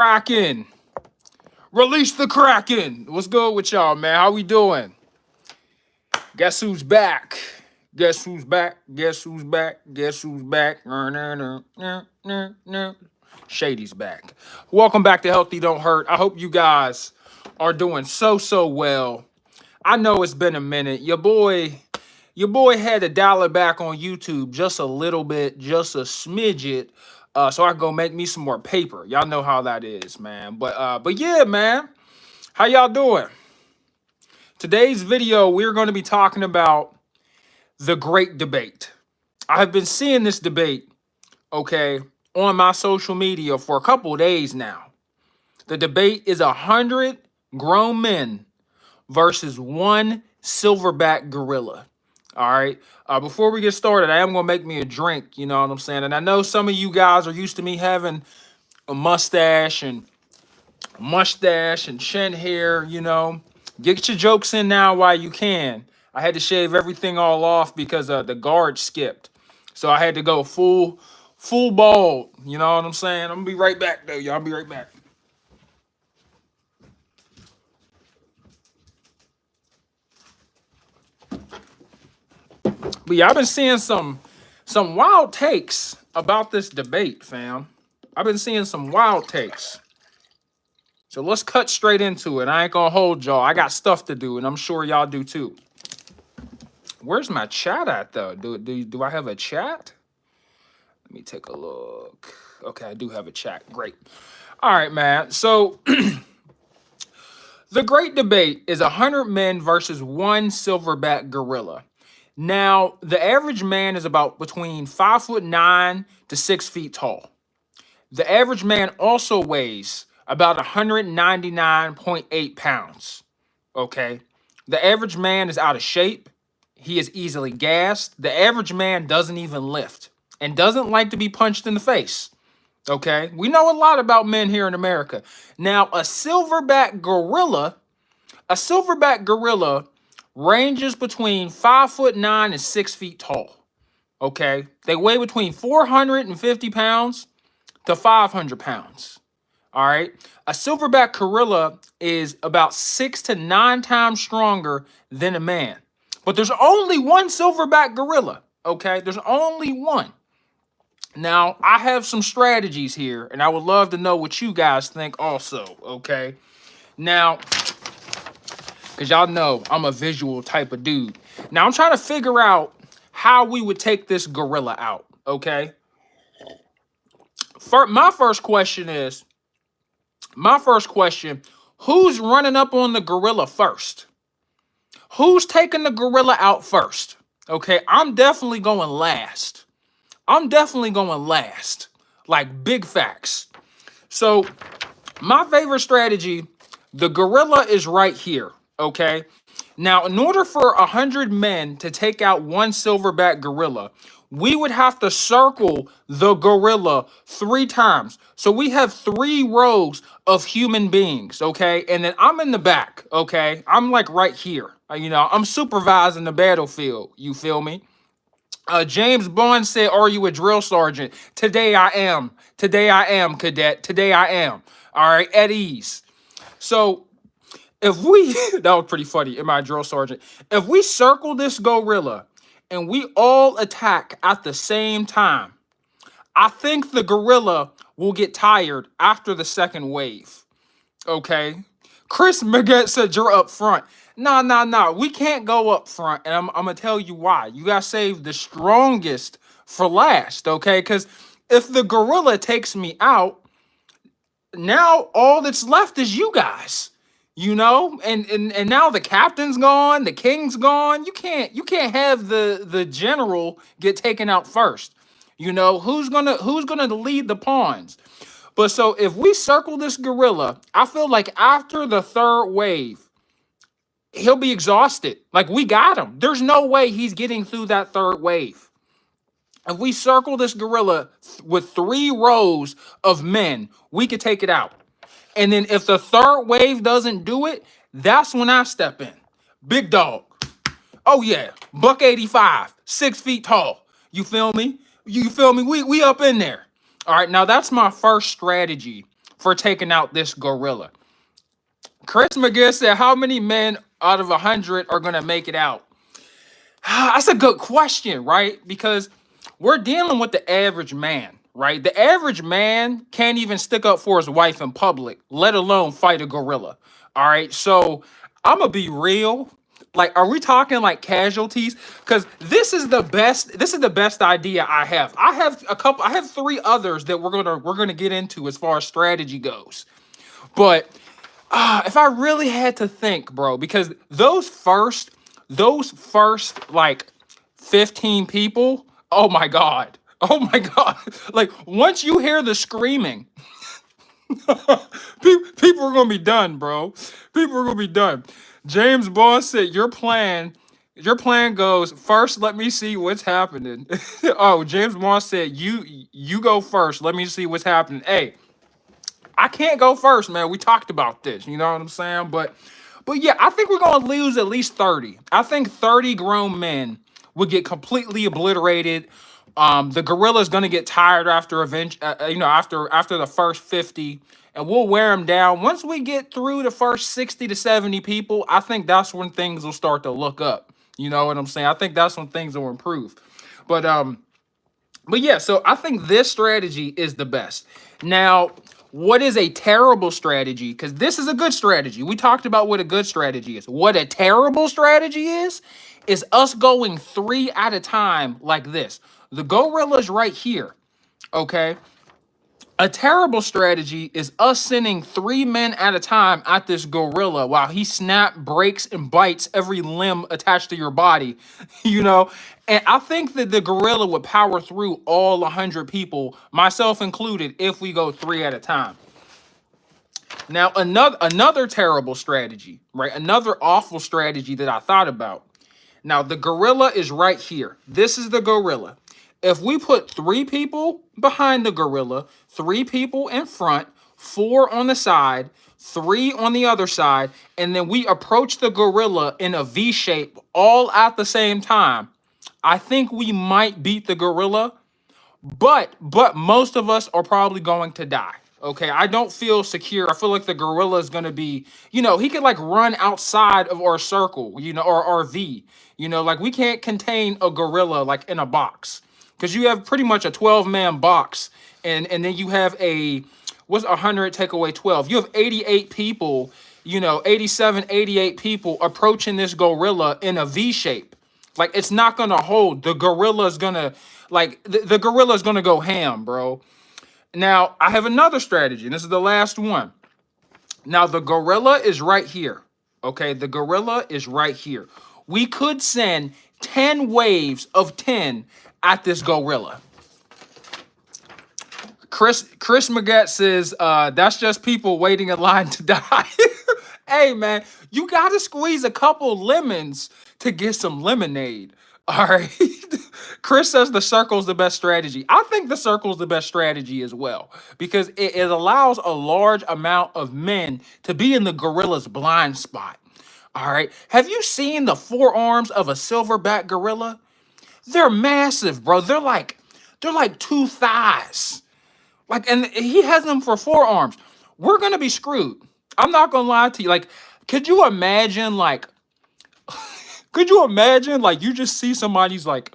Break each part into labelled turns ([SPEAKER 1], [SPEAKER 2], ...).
[SPEAKER 1] Kraken. Release the Kraken. What's good with y'all, man? How we doing? Guess who's back? Guess who's back? Guess who's back? Guess who's back? Shady's back. Welcome back to Healthy Don't Hurt. I hope you guys are doing so well. I know it's been a minute. Your boy had to dial it back on YouTube just a little bit, just a smidget, so I can go make me some more paper. Y'all know how that is, man. But yeah, man. How y'all doing? Today's video, we're going to be talking about the great debate. I have been seeing this debate, okay, on my social media for a couple of days now. The debate is 100 grown men versus one silverback gorilla. All right. Before we get started, I am going to make me a drink. You know what I'm saying? And I know some of you guys are used to me having a mustache and chin hair, you know. Get your jokes in now while you can. I had to shave everything all off because the guard skipped. So I had to go full bald. You know what I'm saying? I'm going to be right back, though, y'all. I'll be right back. But yeah, I've been seeing some wild takes about this debate, fam. I've been seeing some wild takes. So let's cut straight into it. I ain't gonna hold y'all. I got stuff to do, and I'm sure y'all do too. Where's my chat at, though? Do I have a chat? Let me take a look. Okay, I do have a chat. Great. All right, man. So the great debate is 100 men versus one silverback gorilla. Now, the average man is about between 5'9" to 6 feet tall. The average man also weighs about 199.8 pounds. Okay. The average man is out of shape. He is easily gassed. The average man doesn't even lift and doesn't like to be punched in the face. Okay. We know a lot about men here in America. Now, a silverback gorilla ranges between 5'9" and 6 feet tall. Okay. They weigh between 450 pounds to 500 pounds. All right. A silverback gorilla is about 6 to 9 times stronger than a man. But there's only one silverback gorilla. Okay. There's only one. Now, I have some strategies here, and I would love to know what you guys think also. Okay. Now, because y'all know I'm a visual type of dude. Now, I'm trying to figure out how we would take this gorilla out. Okay. My first question, who's running up on the gorilla first? Who's taking the gorilla out first? Okay, I'm definitely going last. Like big facts. So my favorite strategy, the gorilla is right here. Okay. Now, in order for 100 men to take out one silverback gorilla, we would have to circle the gorilla 3 times. So we have 3 rows of human beings, okay? And then I'm in the back, okay? I'm like right here. I'm supervising the battlefield. You feel me? James Bond said, "Are you a drill sergeant?" Today I am. Today I am, cadet. Today I am. All right, at ease. So if we, that was pretty funny, am I a drill sergeant? If we circle this gorilla and we all attack at the same time, I think the gorilla will get tired after the second wave. Okay? Chris Maggette said you're up front. No. We can't go up front, and I'm going to tell you why. You got to save the strongest for last, okay? Because if the gorilla takes me out, now all that's left is you guys. And now the captain's gone, the king's gone. You can't have the general get taken out first. Who's gonna lead the pawns? But so if we circle this gorilla, I feel like after the 3rd wave, he'll be exhausted. Like, we got him. There's no way he's getting through that 3rd wave. If we circle this gorilla with 3 rows of men, we could take it out. And then if the 3rd wave doesn't do it, that's when I step in. Big dog. Oh yeah, buck 85, 6 feet tall. You feel me? We up in there. All right, now that's my first strategy for taking out this gorilla. Chris McGill said, how many men out of 100 are going to make it out? That's a good question, right? Because we're dealing with the average man, right? The average man can't even stick up for his wife in public, let alone fight a gorilla. All right. So I'm going to be real. Like, are we talking like casualties? Because this is the best idea I have. I have three others that we're gonna get into as far as strategy goes. But if I really had to think, bro, because those first like 15 people, oh my god. Oh my god. Like once you hear the screaming, people are gonna be done, bro. People are gonna be done. James Bond said, Your plan goes first. Let me see what's happening. Oh, James Bond said, You go first. Let me see what's happening. Hey, I can't go first, man. We talked about this. You know what I'm saying? But yeah, I think we're gonna lose at least 30. I think 30 grown men would get completely obliterated. The gorilla's gonna get tired after after the first 50, and we'll wear them down. Once we get through the first 60 to 70 people, I think that's when things will start to look up. You know what I'm saying? I think that's when things will improve. But yeah, so I think this strategy is the best. Now, what is a terrible strategy? Because this is a good strategy. We talked about what a good strategy is. What a terrible strategy is us going three at a time like this. The gorilla's right here. Okay. A terrible strategy is us sending three men at a time at this gorilla while he snap, breaks, and bites every limb attached to your body, you know? And I think that the gorilla would power through all 100 people, myself included, if we go three at a time. Now, another terrible strategy, right? Another awful strategy that I thought about. Now, the gorilla is right here. This is the gorilla. If we put three people behind the gorilla, three people in front, four on the side, three on the other side, and then we approach the gorilla in a V shape all at the same time, I think we might beat the gorilla, but most of us are probably going to die. Okay, I don't feel secure. I feel like the gorilla is gonna be, he could like run outside of our circle, or our V. Like we can't contain a gorilla like in a box. Because you have pretty much a 12-man box, and then you have what's 100 take away 12? You have 88 people, 87, 88 people approaching this gorilla in a V shape. Like it's not gonna hold. The gorilla's gonna the gorilla's gonna go ham, bro. Now I have another strategy, and this is the last one. Now the gorilla is right here. Okay, the gorilla is right here. We could send 10 waves of 10 at this gorilla. Chris Magat says that's just people waiting in line to die. Hey man, you gotta squeeze a couple lemons to get some lemonade. All right. Chris says the circle's the best strategy. I think the circle's the best strategy as well because it allows a large amount of men to be in the gorilla's blind spot. All right. Have you seen the forearms of a silverback gorilla? They're massive, bro. They're like two thighs. And he has them for forearms. We're gonna be screwed. I'm not gonna lie to you. Could you imagine, you just see somebody's whole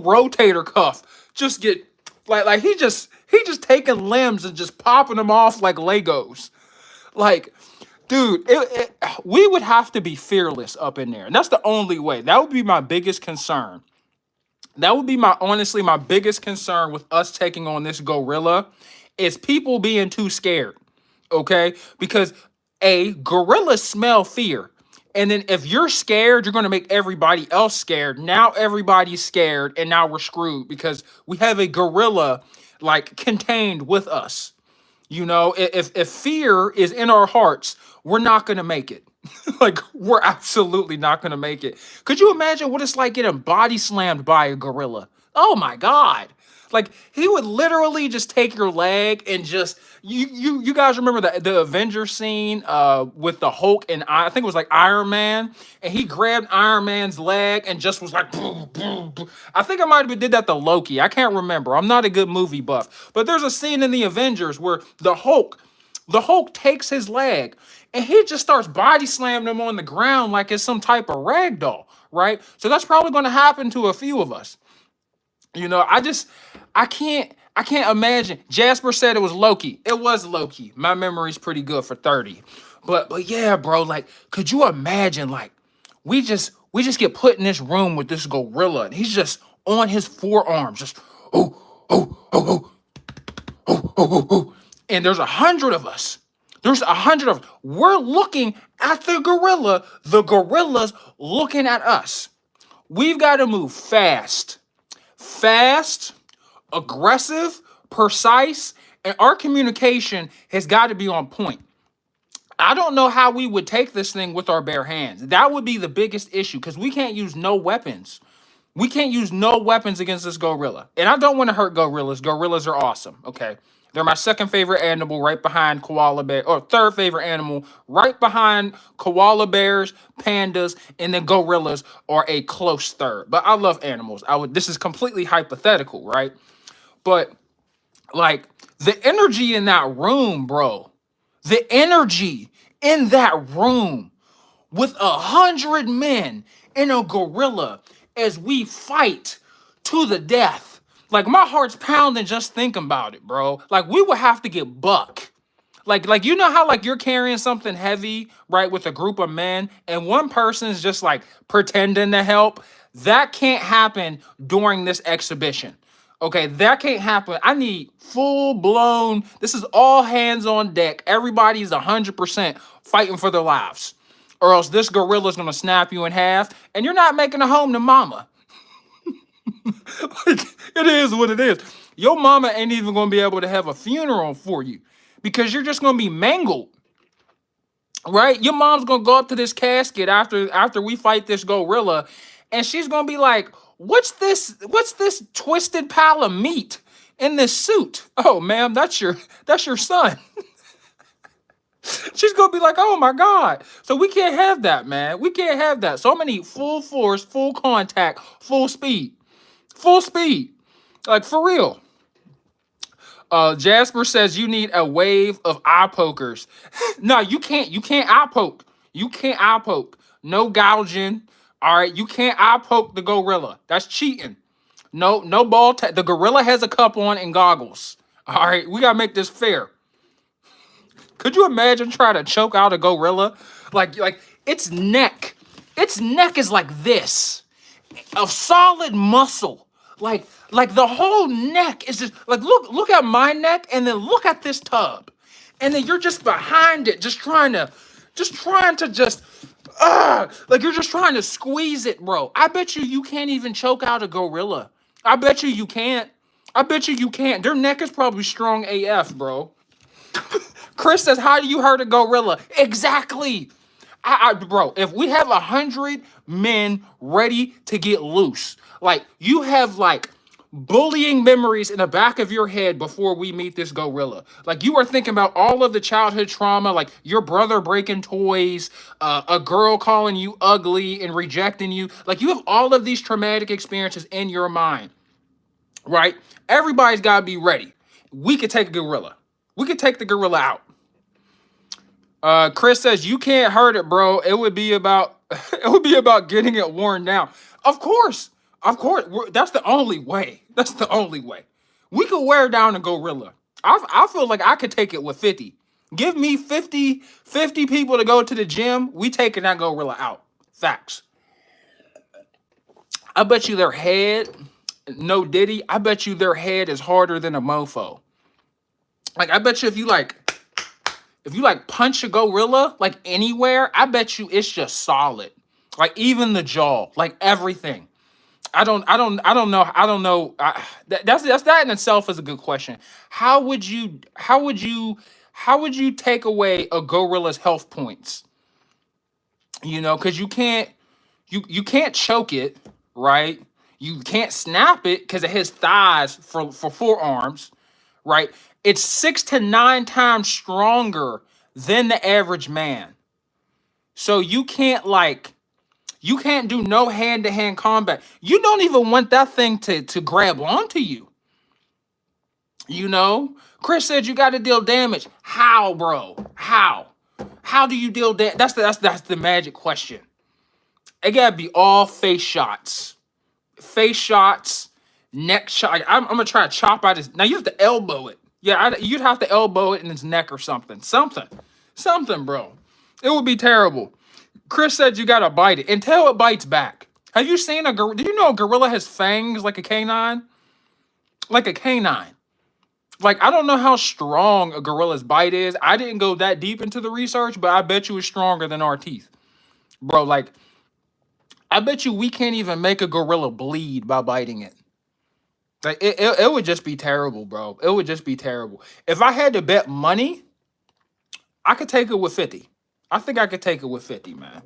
[SPEAKER 1] rotator cuff just get he just taking limbs and just popping them off like Legos. Like, dude, we would have to be fearless up in there. And that's the only way. That would be my biggest concern. That would be honestly my biggest concern with us taking on this gorilla is people being too scared. Okay? Because gorillas smell fear. And then if you're scared, you're going to make everybody else scared. Now everybody's scared and now we're screwed because we have a gorilla contained with us. If fear is in our hearts, we're not going to make it. We're absolutely not going to make it. Could you imagine what it's like getting body slammed by a gorilla? Oh my God. Like he would literally just take your leg and just you guys remember the Avengers scene with the Hulk and I think it was like Iron Man, and he grabbed Iron Man's leg and just was like boom, boom, boom. I think I might have did that to Loki. I can't remember. I'm not a good movie buff, but there's a scene in the Avengers where the Hulk takes his leg and he just starts body slamming him on the ground like it's some type of rag doll, right? So that's probably going to happen to a few of us. I can't imagine. Jasper said it was Loki. It was Loki. My memory's pretty good for 30. But yeah, bro, like, could you imagine, like, we just get put in this room with this gorilla and he's just on his forearms, just oh, oh, oh, oh, and there's 100 of us. There's 100 of us. We're looking at the gorilla. The gorilla's looking at us. We've got to move fast, aggressive, precise, and our communication has got to be on point. I don't know how we would take this thing with our bare hands. That would be the biggest issue because we can't use no weapons. We can't use no weapons against this gorilla. And I don't want to hurt gorillas. Gorillas are awesome, okay? They're my second favorite animal right behind koala bear, or third favorite animal right behind koala bears, pandas, and then gorillas are a close third. But I love animals. This is completely hypothetical, right? But like the energy in that room, bro. The energy in that room with 100 men and a gorilla as we fight to the death. Like my heart's pounding just thinking about it, bro. Like we would have to get buck. Like you know how like you're carrying something heavy, right, with a group of men, and one person's just like pretending to help. That can't happen during this exhibition. Okay, that can't happen. I need full blown. This is all hands on deck. Everybody's 100% fighting for their lives, or else this gorilla's gonna snap you in half, and you're not making a home to mama. Like, it is what it is. Your mama ain't even gonna be able to have a funeral for you because you're just gonna be mangled, right? Your mom's gonna go up to this casket after we fight this gorilla, and she's gonna be like, "What's this? What's this twisted pile of meat in this suit? Oh, ma'am, that's your son." She's gonna be like, "Oh my God!" So we can't have that, man. We can't have that. So I'm gonna need full force, full contact, full speed, like for real. Jasper says you need a wave of eye pokers. No, you can't. You can't eye poke. You can't eye poke. No gouging. All right, you can't eye poke the gorilla. That's cheating. No, no ball. The gorilla has a cup on and goggles. All right, we gotta make this fair. Could you imagine trying to choke out a gorilla? Like its neck is like this of solid muscle. Like the whole neck is just like look at my neck and then look at this tub. And then you're just behind it, just like you're just trying to squeeze it, bro. I bet you can't even choke out a gorilla. I bet you can't. I bet you can't. Their neck is probably strong AF, bro. Chris says, "How do you hurt a gorilla?" Exactly. Bro, if we have 100 men ready to get loose, like you have like bullying memories in the back of your head before we meet this gorilla. Like you are thinking about all of the childhood trauma, like your brother breaking toys, a girl calling you ugly and rejecting you. Like you have all of these traumatic experiences in your mind, right? Everybody's got to be ready. We could take a gorilla. We could take the gorilla out. Chris says you can't hurt it, bro. It would be about it would be about getting it worn down. Of course, that's the only way. That's the only way. We could wear down a gorilla. I feel like I could take it with 50. Give me 50 people to go to the gym. We taking that gorilla out. Facts. I bet you their head, no diddy. I bet you their head is harder than a mofo. Like I bet you if you punch a gorilla like anywhere, I bet you it's just solid. Like even the jaw, like everything. I don't know. That in itself is a good question. How would you take away a gorilla's health points? Because you can't choke it, right? You can't snap it because it has thighs for forearms, right? It's 6 to 9 times stronger than the average man. So you can't do no hand-to-hand combat. You don't even want that thing to grab onto you. You know? Chris said you got to deal damage. How, bro? How? How do you deal damage? That's the magic question. It gotta be all face shots. Face shots, neck shot. I'm gonna try to chop out his. Now you have to elbow it. Yeah, you'd have to elbow it in his neck or something. Something, bro. It would be terrible. Chris said you gotta bite it until it bites back. Have you seen a gorilla? Did you know a gorilla has fangs like a canine? Like a canine. Like, I don't know how strong a gorilla's bite is. I didn't go that deep into the research, but I bet you it's stronger than our teeth. Bro, like, I bet you we can't even make a gorilla bleed by biting it. Like, it would just be terrible, bro. It would just be terrible. If I had to bet money, I could take it with 50. I think I could take it with 50, man.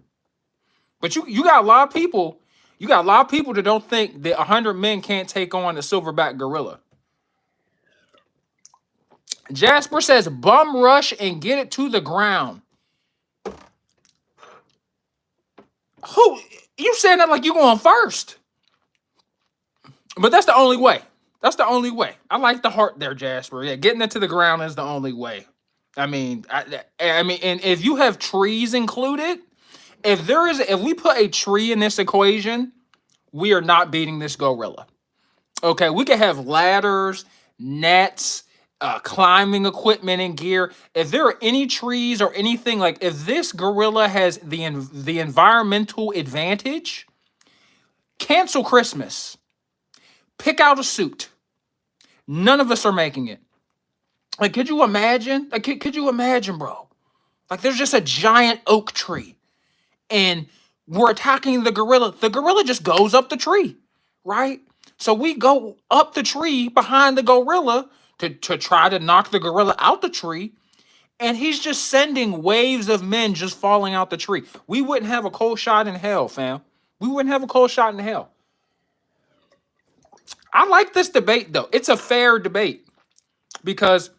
[SPEAKER 1] But you got a lot of people. You got a lot of people that don't think that 100 men can't take on a silverback gorilla. Jasper says, bum rush and get it to the ground. Who? You saying that like you going first. But that's the only way. That's the only way. I like the heart there, Jasper. Yeah, getting it to the ground is the only way. I mean, and if you have trees included, if we put a tree in this equation, we are not beating this gorilla. Okay, we could have ladders, nets, climbing equipment and gear. If there are any trees or anything, like if this gorilla has the environmental advantage, cancel Christmas. Pick out a suit. None of us are making it. Like, could you imagine? Like, could you imagine, bro? Like, there's just a giant oak tree, and we're attacking the gorilla. The gorilla just goes up the tree, right? So we go up the tree behind the gorilla to try to knock the gorilla out the tree, and he's just sending waves of men just falling out the tree. We wouldn't have a cold shot in hell, fam. We wouldn't have a cold shot in hell. I like this debate, though. It's a fair debate because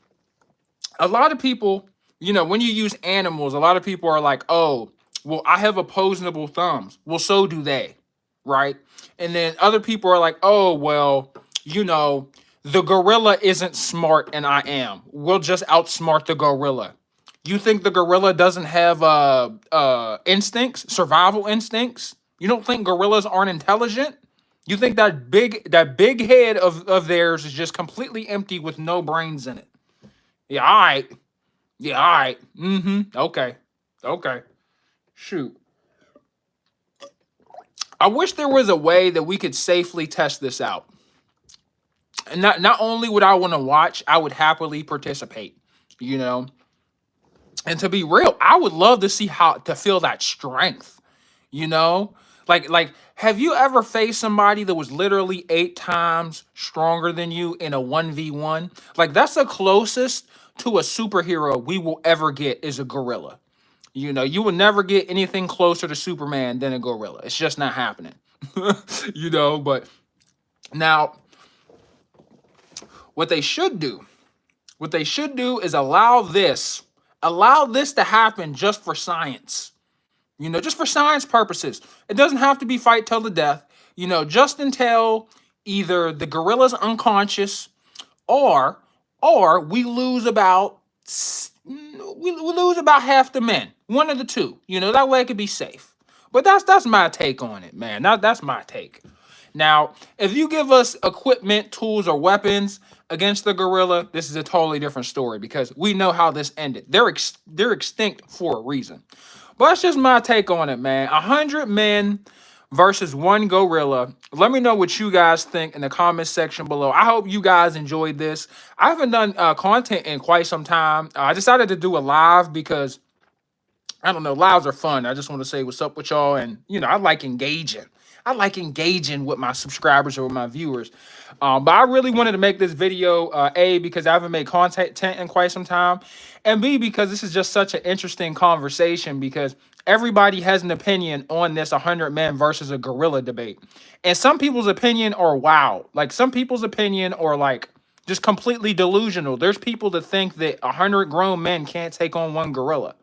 [SPEAKER 1] a lot of people, you know, when you use animals, a lot of people are like, oh, well, I have opposable thumbs. Well, so do they, right? And then other people are like, oh, well, you know, the gorilla isn't smart and I am. We'll just outsmart the gorilla. You think the gorilla doesn't have instincts, survival instincts? You don't think gorillas aren't intelligent? You think that big head of theirs is just completely empty with no brains in it? Yeah, all right. Yeah, all right. Okay. Okay. Shoot. I wish there was a way that we could safely test this out. And not only would I want to watch, I would happily participate, you know? And to be real, I would love to see to feel that strength, you know? Like, have you ever faced somebody that was literally 8 times stronger than you in a 1v1? Like, that's the closest to a superhero we will ever get is a gorilla. You know, you will never get anything closer to Superman than a gorilla. It's just not happening. You know, but now what they should do is allow this to happen just for science. You know, just for science purposes. It doesn't have to be fight till the death. You know, just until either the gorilla's unconscious or we lose about half the men. One of the two. You know, that way it could be safe. But that's my take on it, man. That's my take. Now, if you give us equipment, tools, or weapons against the gorilla, this is a totally different story because we know how this ended. They're extinct for a reason. But that's just my take on it, man. 100 men versus 1 gorilla. Let me know what you guys think in the comments section below. I hope you guys enjoyed this. I haven't done content in quite some time. I decided to do a live because, I don't know, lives are fun. I just want to say what's up with y'all. And, you know, I like engaging. I like engaging with my subscribers or with my viewers. But I really wanted to make this video, A, because I haven't made content in quite some time, and B, because this is just such an interesting conversation because everybody has an opinion on this 100 men versus a gorilla debate. And some people's opinion are wow. Like some people's opinion are like just completely delusional. There's people that think that 100 grown men can't take on one gorilla.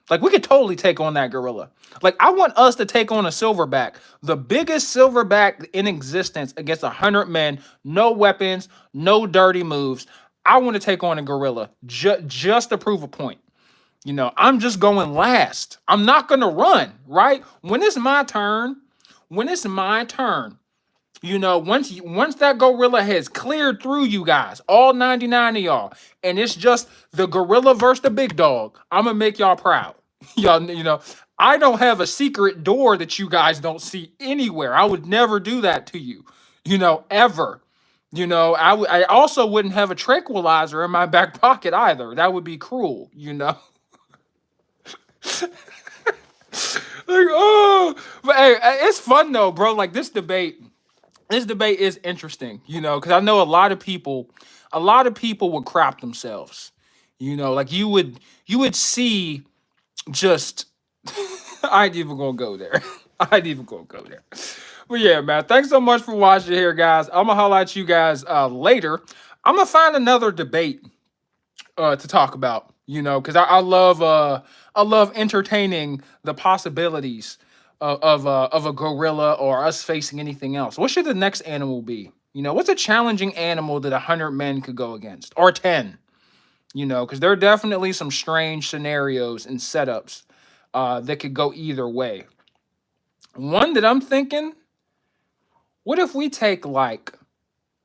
[SPEAKER 1] Like we could totally take on that gorilla. Like I want us to take on a silverback, the biggest silverback in existence against 100 men, no weapons, no dirty moves. I want to take on a gorilla just to prove a point. I'm just going last. I'm not gonna run, right? When it's my turn, once that gorilla has cleared through you guys, all 99 of y'all, and it's just the gorilla versus the big dog, I'm gonna make y'all proud. Y'all, I don't have a secret door that you guys don't see anywhere. I would never do that to you, ever. I also wouldn't have a tranquilizer in my back pocket either. That would be cruel. Like, oh, but hey, it's fun though, bro. Like this debate is interesting, because I know a lot of people would crap themselves. Like you would see just I ain't even gonna go there. I ain't even gonna go there. But yeah, man, thanks so much for watching here, guys. I'm gonna holler at you guys later. I'm gonna find another debate to talk about, because I love entertaining the possibilities of a gorilla or us facing anything else. What should the next animal be? What's a challenging animal that 100 men could go against, or 10? Because there are definitely some strange scenarios and setups that could go either way. One that I'm thinking, what if we take like,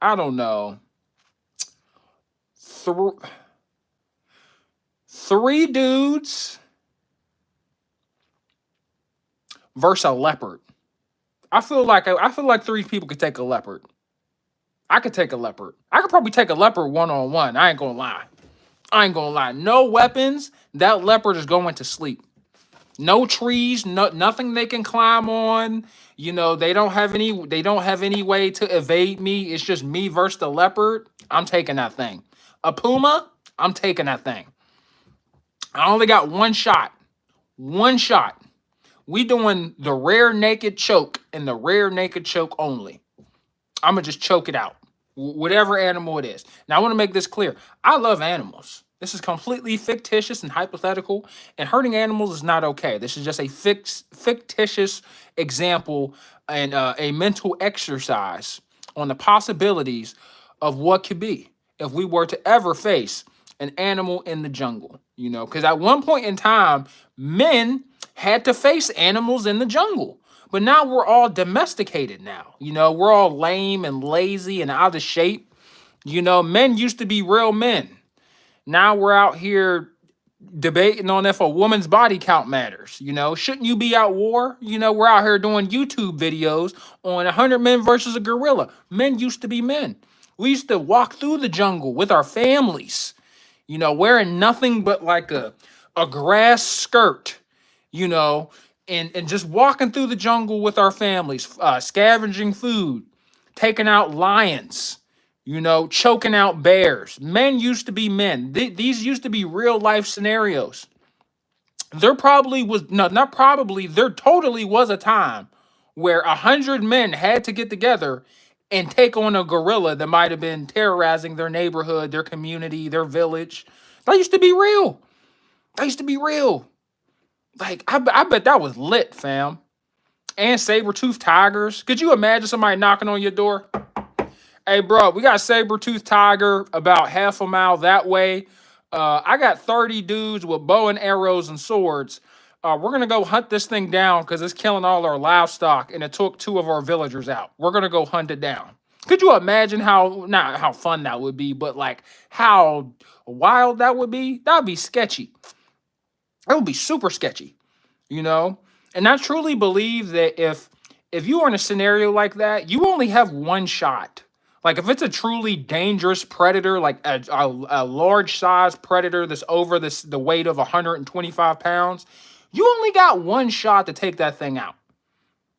[SPEAKER 1] I don't know, three dudes versus a leopard? I feel like three people could take a leopard. I could take a leopard. I could probably take a leopard one on one. I ain't gonna lie. No weapons. That leopard is going to sleep. No trees, nothing they can climb on. They don't have any way to evade me. It's just me versus the leopard. I'm taking that thing. A puma, I'm taking that thing. I only got one shot. One shot. We doing the rare naked choke and the rare naked choke only. I'm gonna just choke it out. Whatever animal it is. Now I want to make this clear. I love animals. This is completely fictitious and hypothetical, and hurting animals is not okay. This is just a fictitious example and a mental exercise on the possibilities of what could be if we were to ever face an animal in the jungle. Because at one point in time, men had to face animals in the jungle. But now we're all domesticated now. We're all lame and lazy and out of shape. Men used to be real men. Now we're out here debating on if a woman's body count matters. Shouldn't you be at war? We're out here doing YouTube videos on 100 men versus a gorilla. Men used to be men. We used to walk through the jungle with our families, wearing nothing but like a grass skirt, and just walking through the jungle with our families, scavenging food, taking out lions, choking out bears. Men used to be men. These used to be real life scenarios. There probably was, no, not probably, there totally was a time where 100 men had to get together and take on a gorilla that might have been terrorizing their neighborhood, their community, their village. That used to be real. That used to be real. Like, I bet that was lit, fam. And saber-toothed tigers. Could you imagine somebody knocking on your door? Hey, bro, we got a saber-toothed tiger about half a mile that way. I got 30 dudes with bow and arrows and swords. We're going to go hunt this thing down because it's killing all our livestock, and it took 2 of our villagers out. We're going to go hunt it down. Could you imagine not how fun that would be, but like how wild that would be? That would be sketchy. That would be super sketchy, And I truly believe that if you are in a scenario like that, you only have one shot. Like if it's a truly dangerous predator, like a large size predator that's over the weight of 125 pounds, you only got one shot to take that thing out.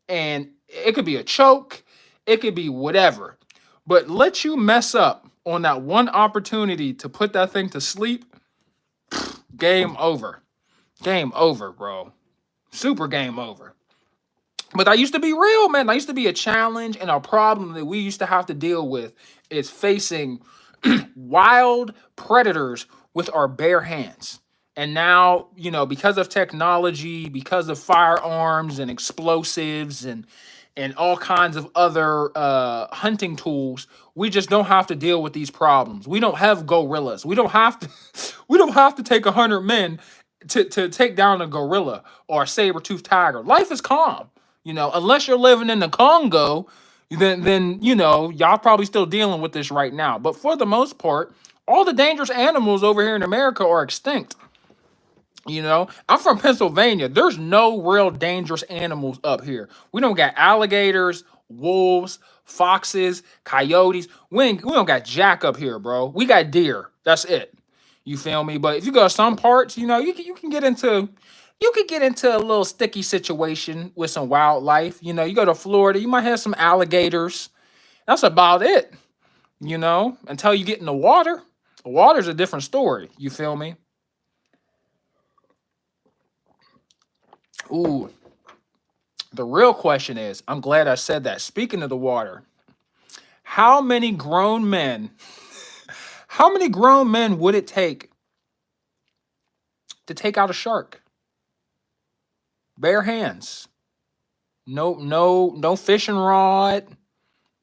[SPEAKER 1] And it could be a choke, it could be whatever. But let you mess up on that one opportunity to put that thing to sleep, game over. Game over, bro. Super game over. But that used to be real, man. That used to be a challenge and a problem that we used to have to deal with is facing wild predators with our bare hands. And now, because of technology, because of firearms and explosives and all kinds of other hunting tools, we just don't have to deal with these problems. We don't have gorillas. We don't have to we don't have to take 100 men to take down a gorilla or a saber-toothed tiger. Life is calm. Unless you're living in the Congo, then y'all probably still dealing with this right now. But for the most part, all the dangerous animals over here in America are extinct. I'm from Pennsylvania. There's no real dangerous animals up here. We don't got alligators, wolves, foxes, coyotes. We don't got jack up here, bro. We got deer. That's it. You feel me? But if you go to some parts, you can get into a little sticky situation with some wildlife. You go to Florida, you might have some alligators. That's about it. Until you get in the water. The water's a different story. You feel me? Ooh, the real question is, I'm glad I said that. Speaking of the water, how many grown men, how many grown men would it take to take out a shark? Bare hands. No fishing rod,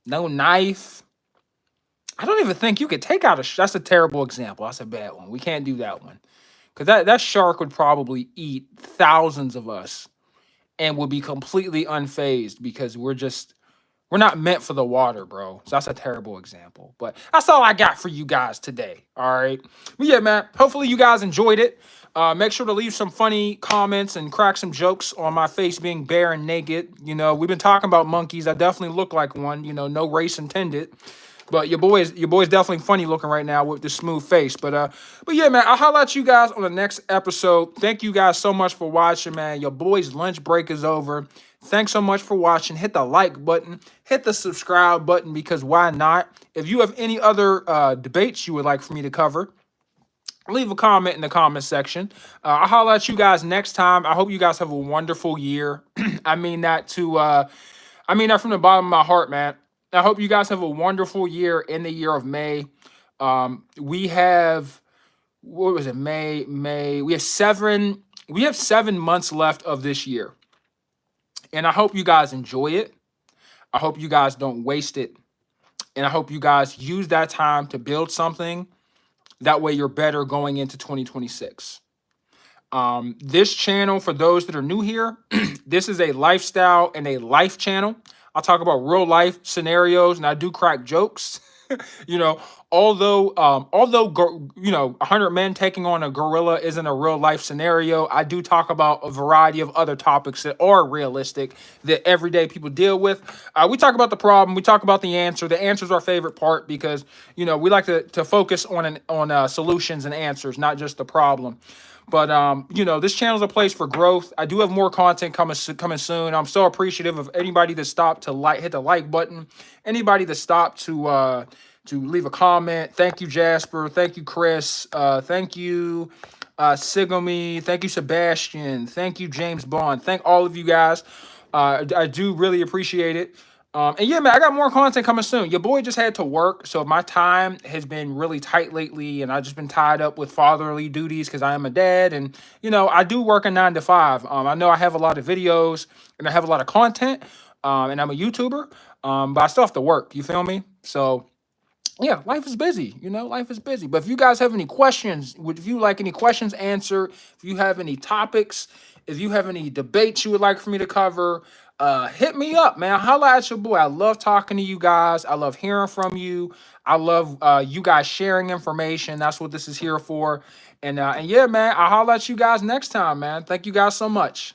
[SPEAKER 1] no knife. I don't even think you could take out that's a terrible example. That's a bad one. We can't do that one. Because that shark would probably eat thousands of us and would be completely unfazed because we're not meant for the water, bro. So that's a terrible example. But that's all I got for you guys today. All right. But yeah, man, hopefully you guys enjoyed it. Make sure to leave some funny comments and crack some jokes on my face being bare and naked. We've been talking about monkeys. I definitely look like one, no race intended. But your boy's definitely funny looking right now with this smooth face. But yeah, man, I'll holler at you guys on the next episode. Thank you guys so much for watching, man. Your boy's lunch break is over. Thanks so much for watching. Hit the like button. Hit the subscribe button because why not? If you have any other debates you would like for me to cover, leave a comment in the comment section. I'll holler at you guys next time. I hope you guys have a wonderful year. I mean that from the bottom of my heart, man. I hope you guys have a wonderful year in the year of May. We have, what was it? May. We have 7 months left of this year. And I hope you guys enjoy it. I hope you guys don't waste it. And I hope you guys use that time to build something. That way you're better going into 2026. This channel, for those that are new here, this is a lifestyle and a life channel. I'll talk about real life scenarios and I do crack jokes. Although 100 men taking on a gorilla isn't a real life scenario, I do talk about a variety of other topics that are realistic that everyday people deal with. We talk about the problem, we talk about the answer. The answer is our favorite part because we like to focus on solutions and answers, not just the problem. But this channel is a place for growth. I do have more content coming soon. I'm so appreciative of anybody that stopped to hit the like button, anybody that stopped to leave a comment. Thank you, Jasper. Thank you, Chris. Thank you, Sigomi. Thank you, Sebastian. Thank you, James Bond. Thank all of you guys. I do really appreciate it. And yeah, man, I got more content coming soon. Your boy just had to work, so my time has been really tight lately, and I've just been tied up with fatherly duties because I am a dad, and I do work a 9 to 5. I know I have a lot of videos and I have a lot of content, and I'm a YouTuber, but I still have to work. You feel me? So yeah, life is busy. Life is busy. But if you guys have any questions, if you like any questions answered, if you have any topics, if you have any debates you would like for me to cover, hit me up, man. Holla at your boy. I love talking to you guys. I love hearing from you. I love you guys sharing information. That's what this is here for. And yeah, man, I'll holla at you guys next time, man. Thank you guys so much.